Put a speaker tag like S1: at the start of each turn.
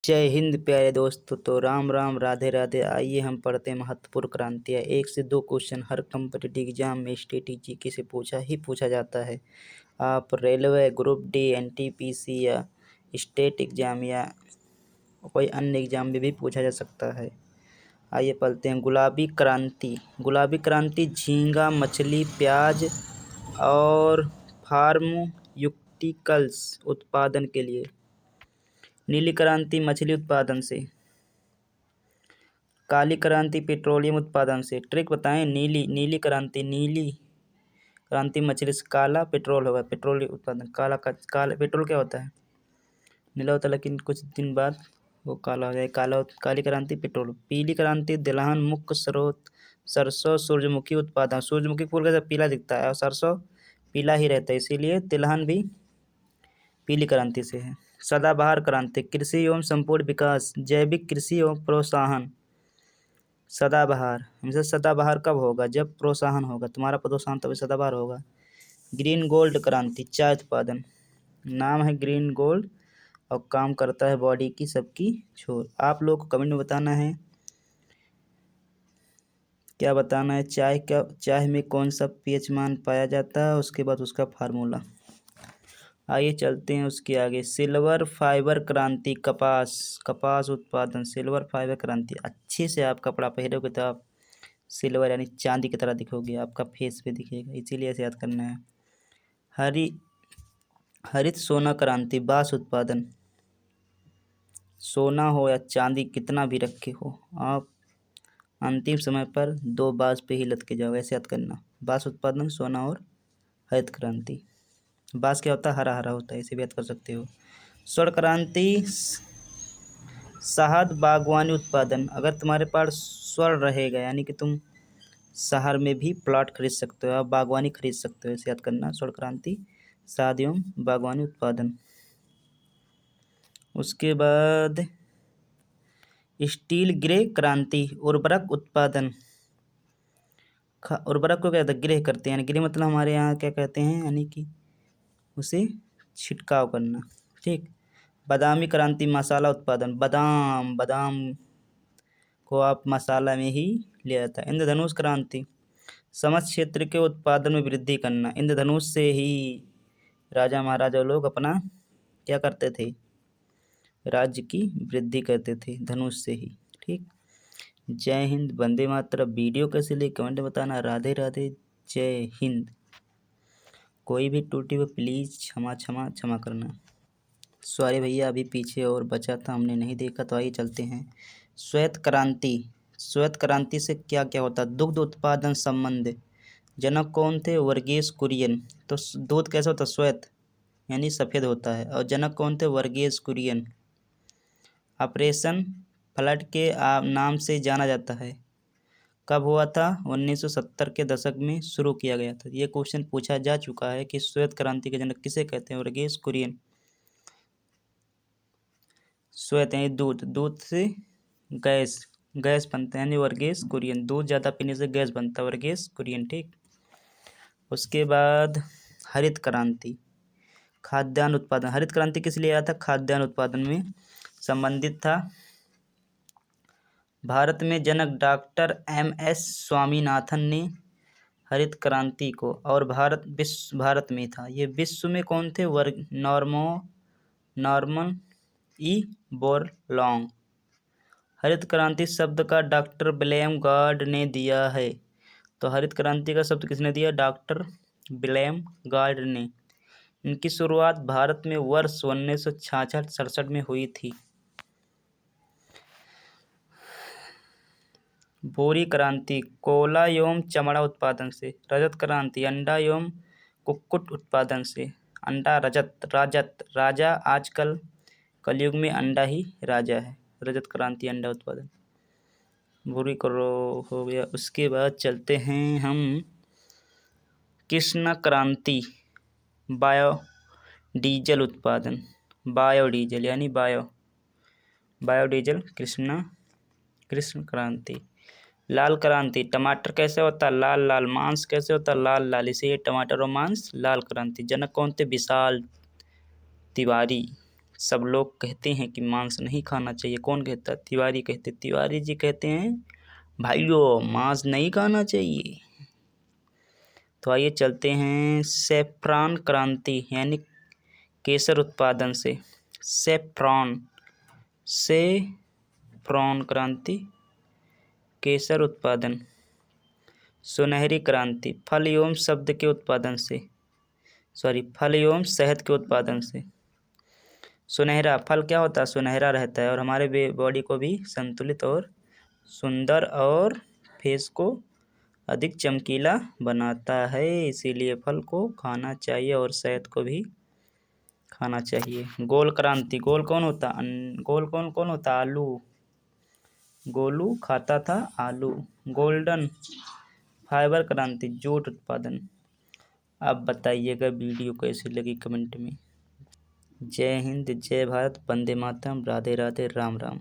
S1: जय हिंद प्यारे दोस्तों। तो राम राम राधे राधे। आइए हम पढ़ते हैं महत्वपूर्ण क्रांतियाँ। 1 से 2 क्वेश्चन हर कॉम्पिटिटिव एग्जाम में स्टेट जीके से पूछा जाता है। आप रेलवे, ग्रुप डी, एनटीपीसी या स्टेट एग्जाम या कोई अन्य एग्जाम में भी पूछा जा सकता है। आइए पढ़ते हैं। गुलाबी क्रांति। गुलाबी क्रांति झींगा, मछली, प्याज और फार्मास्यूटिकल्स उत्पादन के लिए। नीली क्रांति मछली उत्पादन से। काली क्रांति पेट्रोलियम उत्पादन से। ट्रिक बताएं। नीली क्रांति मछली से, काला पेट्रोल होगा, पेट्रोल उत्पादन। काला पेट्रोल क्या होता है? नीला होता है, लेकिन कुछ दिन बाद वो काला हो जाए। काली क्रांति पेट्रोल। पीली क्रांति दलहन, मुख्य स्रोत सरसों, सूरजमुखी उत्पादन। सूरजमुखी फूल कैसा पीला दिखता है और सरसों पीला ही रहता है, इसीलिए तिलहन भी पीली क्रांति से है। सदाबहार क्रांति कृषि एवं संपूर्ण विकास, जैविक कृषि एवं प्रोत्साहन। सदाबहार हमेशा सदाबहार कब होगा? जब प्रोत्साहन होगा, तुम्हारा प्रोत्साहन तभी सदाबहार होगा। ग्रीन गोल्ड क्रांति चाय उत्पादन। नाम है ग्रीन गोल्ड और काम करता है बॉडी की सबकी छोर। आप लोग को कमेंट में बताना है क्या बताना है। चाय में कौन सा पीएच मान पाया जाता है, उसके बाद उसका फार्मूला। आइए चलते हैं उसके आगे। सिल्वर फाइबर क्रांति कपास उत्पादन। सिल्वर फाइबर क्रांति। अच्छे से आप कपड़ा पहनोगे तो आप सिल्वर यानी चांदी की तरह दिखोगे, आपका फेस पे दिखेगा, इसीलिए ऐसे याद करना है। हरित सोना क्रांति बांस उत्पादन। सोना हो या चांदी कितना भी रखे हो, आप अंतिम समय पर 2 बांस पे ही लद के जाओ, ऐसे याद करना। बांस उत्पादन, सोना और हरित क्रांति। बांस क्या होता है? हरा हरा होता है, इसे भी याद कर सकते हो। स्वर्ण क्रांति शहद बागवानी उत्पादन। अगर तुम्हारे पास स्वर्ण रहेगा यानी कि तुम शहर में भी प्लॉट खरीद सकते हो, आप बागवानी खरीद सकते हो, इसे याद करना। स्वर्ण क्रांति शहद एवं बागवानी उत्पादन। उसके बाद स्टील ग्रे क्रांति उर्वरक उत्पादन। उर्वरक को क्या कहते हैं? ग्रे करते हैं, यानी ग्रे मतलब हमारे यहाँ क्या कहते हैं, यानी कि उसे छिड़काव करना। ठीक। बादामी क्रांति मसाला उत्पादन। बादाम को आप मसाला में ही ले जाता है। इंद्रधनुष क्रांति समस्त क्षेत्र के उत्पादन में वृद्धि करना। इंद्रधनुष से ही राजा महाराजा लोग अपना क्या करते थे? राज्य की वृद्धि करते थे, धनुष से ही। ठीक। जय हिंद, वंदे मातरम। वीडियो कैसे लगी कमेंट में बताना। राधे राधे, जय हिंद। कोई भी त्रुटि हो प्लीज़ क्षमा करना। सॉरी भैया, अभी पीछे और बचा था, हमने नहीं देखा। तो आइए चलते हैं। श्वेत क्रांति से क्या क्या होता? दुग्ध उत्पादन संबंध। जनक कौन थे? वर्गीस कुरियन। तो दूध कैसा होता? श्वेत यानी सफ़ेद होता है। और जनक कौन थे? वर्गीस कुरियन। ऑपरेशन फ्लड के नाम से जाना जाता है। कब हुआ था? 1970 के दशक में शुरू किया गया था। ये क्वेश्चन पूछा जा चुका है कि श्वेत क्रांति के जनक किसे कहते हैं? वर्गीस कुरियन। श्वेत यानी दूध से गैस बनता है, यानी वर्गीस कुरियन। दूध ज़्यादा पीने से गैस बनता है, वर्गीस कुरियन। ठीक। उसके बाद हरित क्रांति खाद्यान्न उत्पादन। हरित क्रांति किस लिए आया था? खाद्यान्न उत्पादन में संबंधित था। भारत में जनक डॉक्टर MS स्वामीनाथन ने हरित क्रांति को, और भारत में था ये। विश्व में कौन थे? Norman E Borlaug. हरित क्रांति शब्द का डॉक्टर विलियम गार्ड ने दिया है। तो हरित क्रांति का शब्द किसने दिया? डॉक्टर विलियम गार्ड ने। इनकी शुरुआत भारत में वर्ष 1966-67 में हुई थी। भूरी क्रांति कोयला एवं चमड़ा उत्पादन से। रजत क्रांति अंडा एवं कुक्कुट उत्पादन से। अंडा राजा आजकल कलयुग में अंडा ही राजा है। रजत क्रांति अंडा उत्पादन। भूरी करो हो गया। उसके बाद चलते हैं हम कृष्ण क्रांति बायोडीजल उत्पादन। बायोडीजल यानी बायोडीजल कृष्ण क्रांति। लाल क्रांति टमाटर कैसे होता है? लाल। मांस कैसे होता है? लाल, इसे टमाटर और मांस लाल क्रांति। जनक कौन थे? विशाल तिवारी। सब लोग कहते हैं कि मांस नहीं खाना चाहिए। कौन कहता? तिवारी कहते। तिवारी जी कहते हैं भाइयों मांस नहीं खाना चाहिए। तो आइए चलते हैं सैफरॉन क्रांति यानी केसर उत्पादन से। सैफरॉन क्रांति केसर उत्पादन। सुनहरी क्रांति फल एवं शब्द के उत्पादन से, फल एवं शहद के उत्पादन से। सुनहरा फल क्या होता है? सुनहरा रहता है और हमारे बॉडी को भी संतुलित और सुंदर और फेस को अधिक चमकीला बनाता है, इसीलिए फल को खाना चाहिए और शहद को भी खाना चाहिए। गोल क्रांति गोल कौन होता? गोल कौन कौन होता? आलू। गोलू खाता था आलू। गोल्डन फाइबर क्रांति जूट उत्पादन। अब बताइएगा वीडियो कैसी लगी कमेंट में। जय हिंद, जय भारत, वंदे मातरम, राधे राधे, राम राम।